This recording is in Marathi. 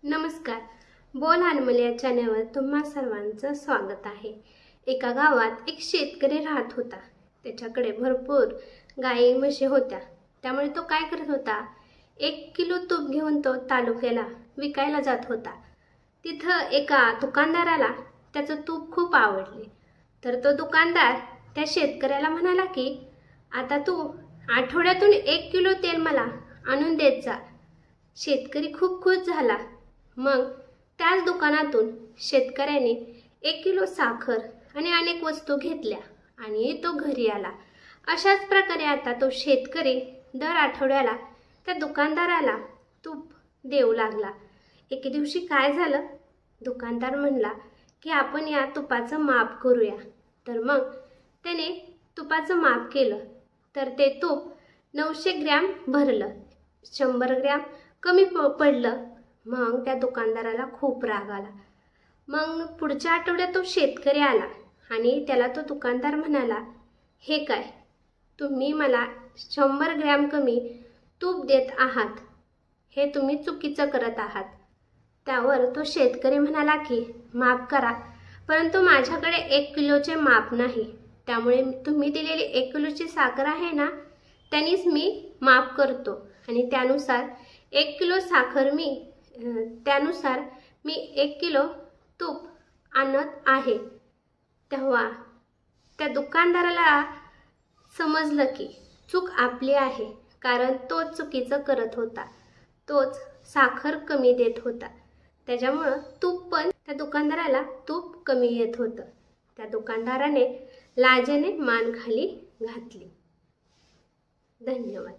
नमस्कार. बोल अनमोल या चॅनलवर तुम्हा सर्वांचं स्वागत आहे. एका गावात एक शेतकरी राहत होता. त्याच्याकडे भरपूर गाई म्हशी होत्या. त्यामुळे तो काय करत होता, 1 किलो तूप घेऊन तो तालुक्याला विकायला जात होता. तिथं एका दुकानदाराला त्याचं तूप खूप आवडले. तर तो दुकानदार त्या शेतकऱ्याला म्हणाला की आता तू आठवड्यातून 1 किलो तेल मला आणून देत जा. शेतकरी खूप खुश झाला. मग त्याच दुकानातून शेतकऱ्याने 1 किलो साखर आणि अनेक वस्तू घेतल्या आणि तो घरी आला. अशाच प्रकारे आता तो शेतकरी दर आठवड्याला त्या दुकानदाराला तूप देऊ लागला. एके दिवशी काय झालं, दुकानदार म्हणला की आपण या तुपाचं माप करूया. तर मग त्याने तुपाचं माप केलं. तर ते तूप 900 ग्रॅम भरलं. 100 ग्रॅम कमी पडलं. मग त्या दुकानदाराला खूप राग आला. मग पुढच्या आठवड्यात तो शेतकरी आला आणि त्याला तो दुकानदार म्हणाला, हे काय, तुम्ही मला 100 ग्रॅम कमी तूप देत आहात, हे तुम्ही चुकीचं करत आहात. त्यावर तो शेतकरी म्हणाला की माफ करा, परंतु माझ्याकडे 1 किलोचे माप नाही. त्यामुळे तुम्ही दिलेली 1 किलोची साखर आहे ना, त्यांनीच मी माफ करतो आणि त्यानुसार 1 किलो साखर त्यानुसार मी 1 किलो तूप आणत आहे. तेव्हा त्या दुकानदाराला समजलं की चूक आपली आहे, कारण तोच चुकीचं करत होता. तोच साखर कमी देत होता. त्याच्यामुळं तूप पण त्या दुकानदाराला तूप कमी येत होतं. त्या दुकानदाराने लाजेने मान खाली घातली. धन्यवाद.